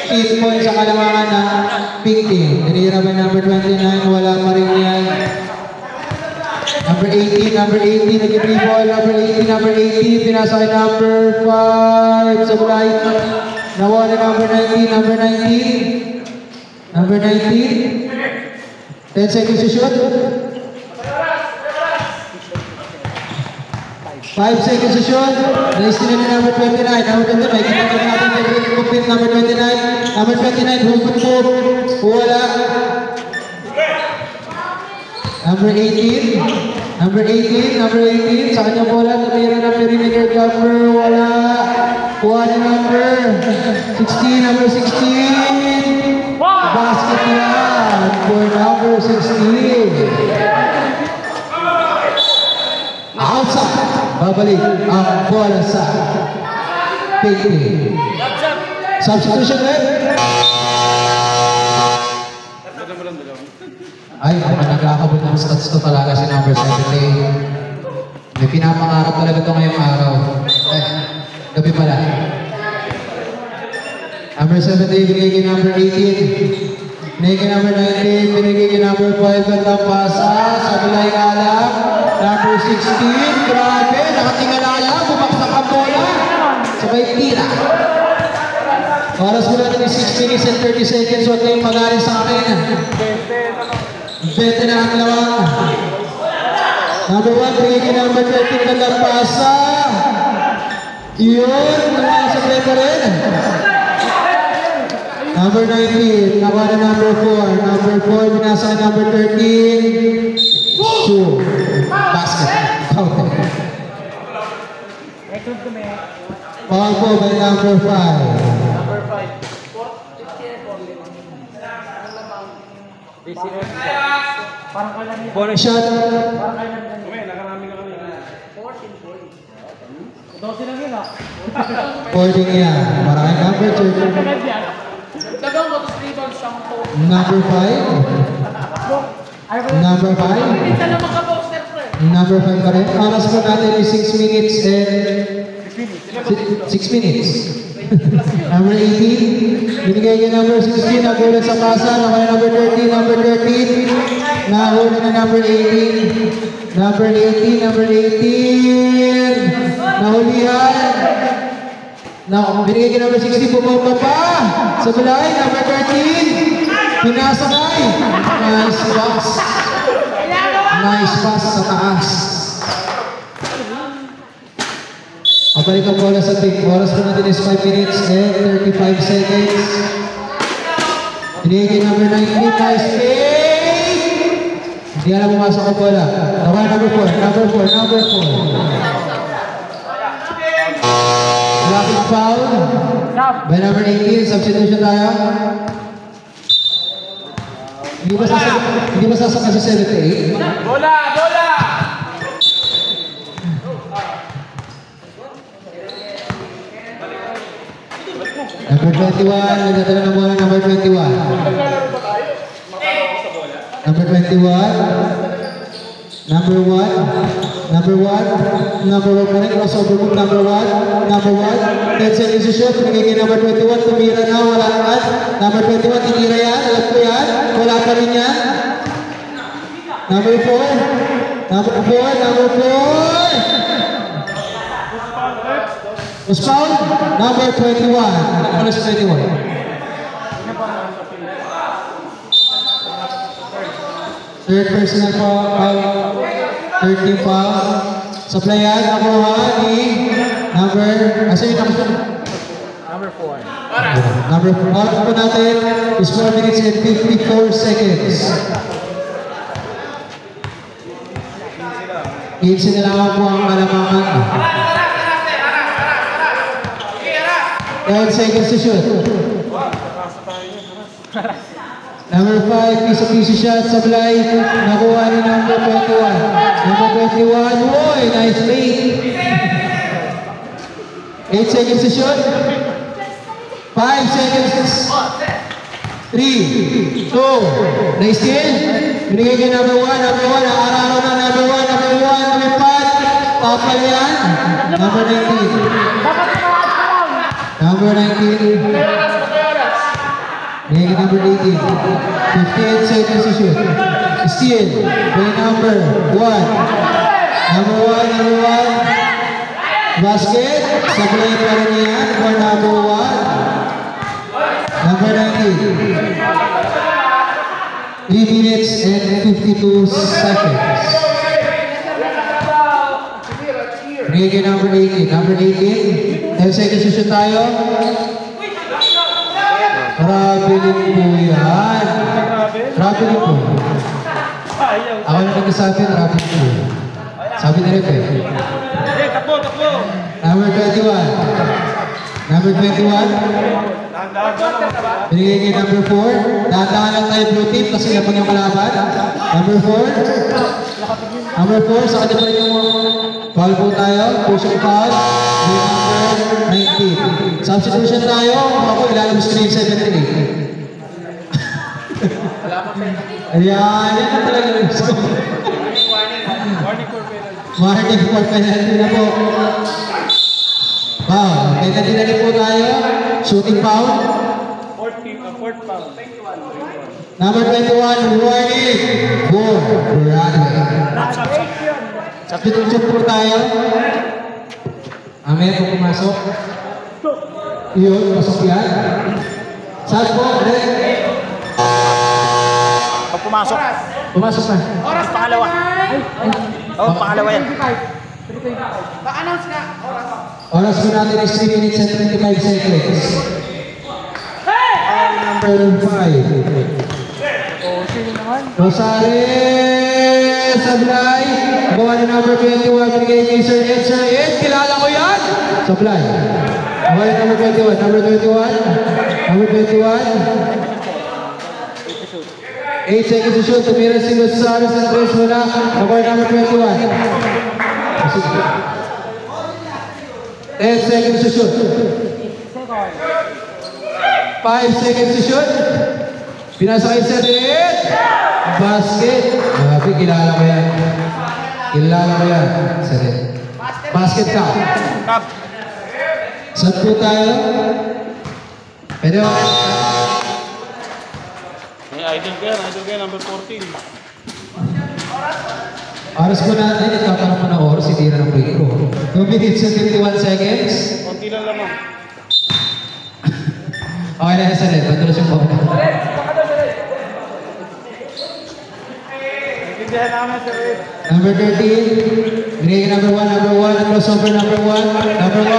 8 points sa kalamangan na pink team. Tinira ba number 29? Wala pa rin yan. Number 18, nag-3 ball. Number 18, pinasa kay number 5 sa bulay. Nawala number 19. Number 19. 10 seconds to shoot. 5 seconds to shoot. Naistin na number 29. Number 29. Kita natin number 29. Number 29. Hugot po. Wala. Number 18. Number 18. Sa kanya bola. Tumira na perimeter cover. Wala. Kuha na number 16. Number 16. Basket yan. For number 16. Outside. Babalik ang bola sa pink. Substitution red. Ay, nagkakabot ng stats to talaga si number 17. May pinapangarap talaga ito ngayong araw. Gabi pala. Number 17, binigay kay number 18. Binigay kay number 19, binigay kay number 5. Gandang pasa, sablay alam. Number 16, grabe, nakatingala lang, bumagsak ang bola. Sabay tira. Oras ko natin is 6 minutes and 30 seconds. Huwag kayong magaling sa akin. 20 na ang lawang. Number 1, bigay kay number 13, gandang pasa. Yun, nakasabay pa rin. Number 19, nakuha na number 4. Number 4, binasa na number 13. Shoot. Basket. Foul. Foul po by number 5. Bonus shot. Holding yan. Maraming number 2. Number 5. Number 5. Number 5 pa rin. Oras po natin is 6 minutes and 6 minutes. Number 18. Binigay kay number 16. Nagulat sa pasa. Nakuha number 13. Number 13. Nahuli na number 18. Number 18. Number 18. Nahulihan. Binigay kay number 16. Bumaba pa. Sa balay. Number 13. Pinasakay. Nice box. Nice pass sa taas. Pabalik ang bola sa team. Oras po natin is 5 minutes and 35 seconds. Binigay kay number 19. Nice fake. Hindi alam pumasok ang bola. Number 4. Number 4. Number 4. Rapid foul. By number 18. Substitution tayo. Hindi ba sasaka si 78? Bola! Bola! Number 21, nagdadala ng bola number 21. Number 21. Number 1. Number 1. Number 1 pa rin. Crossover move. Number 1. Number 1. 10 seconds to shoot. Pinagiging number 21. Tumira na. Wala naman. Number 21. Tinira yan. Alam ko yan. Wala pa rin yan. Number 4. Number 4. Number 4. Was foul? Number 21. Ano sa 21? Third personal foul. 13 foul. Sa playan, nakuha ni number... Asa yung number? Number 4. Number 4. Foul po natin is 4 minutes and 54 seconds. 15 na lang po ang malamangan. 10 seconds to shoot. Number 5, piece-a-piece shot sa Blay. Nakuha ni number 21. Number 21, boy, nice lead. 8 seconds to shoot. 5 seconds. 3, 2, na-steal. Binigay kay number 1, number 1. Araw-araw na number 1, number 1, number 5. Tapal yan. Number 19. Number 19. Binigay number 18. 58 seconds to shoot. Steal. By number 1. Number 1, number 1. Basket. Sablay pa rin yan. For number 1. Number 19. 3 minutes and 52 seconds. Binigay number 18. Number 18. 10 seconds to shoot tayo. Grabe din po yan. Grabe din po. Ako na nagsasabi, grabe din po. Sabi na rin po. Takbo! Number 21. Number 21. Binigay kay number 4. Dataan lang tayo blue team kasi napag yung kalaban. Number 4. Number 4, sa kanya pa rin yung foul po tayo. Pushing foul. Number 19. Substitution tayo. Ako, ilalabas ko na yung 78. Ayan, yan na talaga yung gusto. Warning for penalty. Martin for penalty na po. Foul. Penalty na rin po tayo. Shooting foul. Fourth foul. Number 21, warning. Boom. Broadway. Shoot po tayo. Amen po pumasok. Yun, pasok yan. Saan po? Pag pumasok. Pumasok na. Oras pangalawa. Oo, pangalawa yan. Oras po natin is 3 minutes and 25 seconds. Number 5. Rosales Sablay. Gawa ni number 21. Binigay ni Sir Ed. Sir Ed, kilala ko yan. Sablay. Gawa ni number 21. Number 21. Number 21. 8 seconds to shoot. Tumira si Rosales Andres. Wala. Gawa ni number 21. 10 seconds to shoot. 5 seconds to shoot. Pinasa kay Sir Ed. Basket. Grabe, kilala ko yan. Kilala ko yan. Sir Ed. Basket ka. Saan po tayo? Pwede ba? Idol ka, number 14. Oras po natin. Itatanong mo na oras. Hindi na ng break ko. 2 minutes and 51 seconds. Konti lang naman. Okay na Sir Ed. Patulos yung bawang. Naintindihan namin, Sir Ed. Number 13. Binigay number 1. Number 1. Ang crossover number 1. Number 1.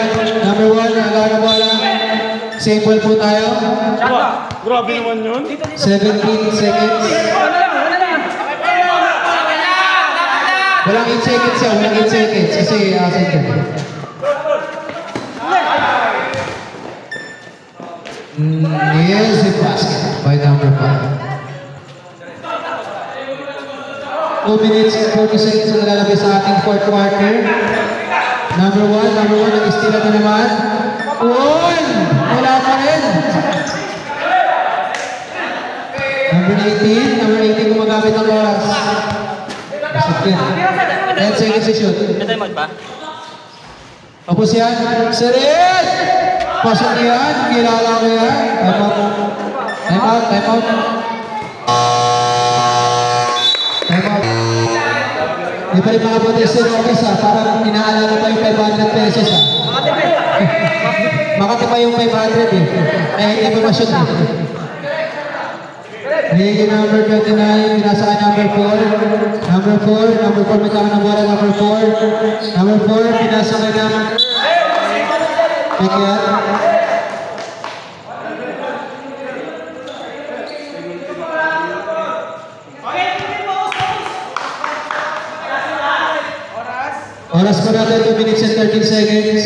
Number 1. Agaw na bola. Sample po tayo. Grabe naman yun. 17 seconds. Walang 8 seconds yan. Walang 8 seconds. Kasi asset ka. Yes, it basket. By number 5. 2 minutes and 40 seconds na nalalabas sa ating fourth quarter. Number 1, nag-steal na naman. Wala pa rin. Number 18 gumagamit ng oras. Pasok yan. 10 seconds to shoot. May time out ba? Tapos yan. Sir Ed! Pasok yan. Kilala ko yan. Time out. Time out. Time out. Time out. Di pa rin mga butis sa office ha. Parang inaalala pa yung 500 pesos ha. Makati pa yung 500 eh. Kaya hindi pa ma-shoot eh. League number 29, pinasa ka number 4. Number 4 may kama ng bola, number 4. Number 4, pinasa ka number... Check yan. Oras po natin, 2 minutes and 13 seconds.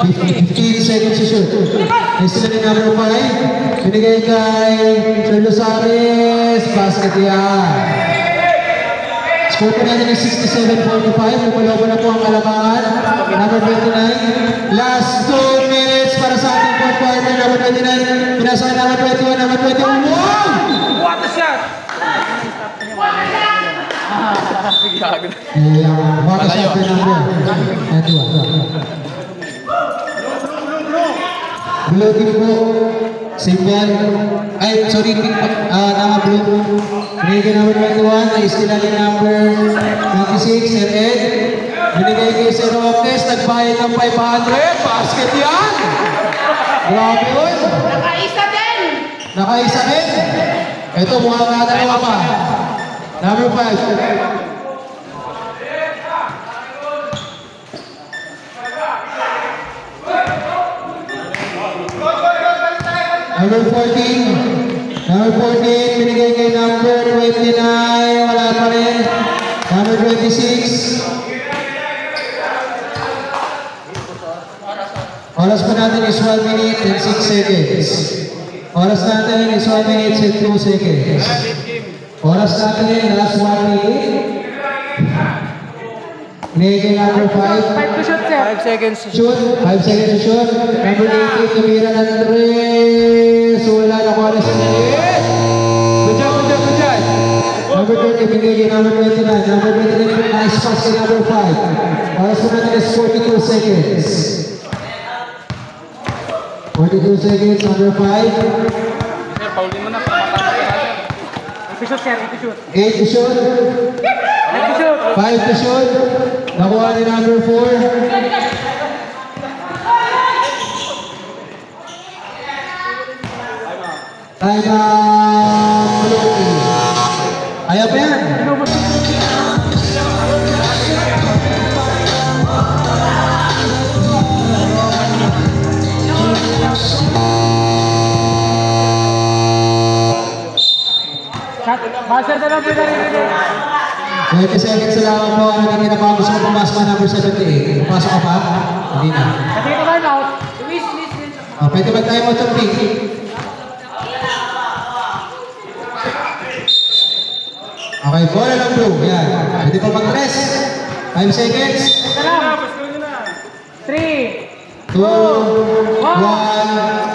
15 seconds to shoot. Next na ni number 5. Binigay kay Sir Luzares. Basket yan. Score po natin is 67-45. Lumalaban na po ang kalabangan. Number 29. Last 2 minutes para sa ating fourth quarter. Number 29. Pinasa ka number 21. Number 21. Wow! What a shot! What a shot for number 21. Blue din po. Simple. Ay, sorry. Nama blue. Binigay number 21. Naistila ni number 26. Sir Ed. Binigay kay Sir Roques. Nagbayad ng 500. Basket yan. Grabe yun. Nakaisa din. Nakaisa din. Ito, mukhang nakadalawa pa. Number 5. Number 14. Number 14, binigay kay number 29. Wala pa rin. Number 26. Oras pa natin is 1 minute and 6 seconds. Oras natin is 1 minute and 2 seconds. Oras natin, last 1 minute. Binigay kay number 5. 5 seconds. Shoot. 5 seconds to shoot. Number 18, tumira ng 3. So wala na ko alas sa Good job, good job, good job. Number 30, bigay kay number 29. Number 29, nice pass kay number 5. Oras po natin is 42 seconds. 42 seconds, number 5. Sir, paulin mo na sa matanda ka na. Ito-shoot, sir. Ito-shoot. 8 to shoot. Ito-shoot. 5 to shoot. Nakuha ni number 4. Time out. Ayaw pa yan. Buzzer na lang po na rin. 20 seconds na lang po. Hindi na pa gusto mo pumasok ka number 78. Pumasok ka pa? Hindi na. Kasi ito time out. Pwede ba tayo mo itong pick? Okay, bola ng blue. Yan. Pwede pa mag-press. 5 seconds. Ito lang. 3, 2, 1.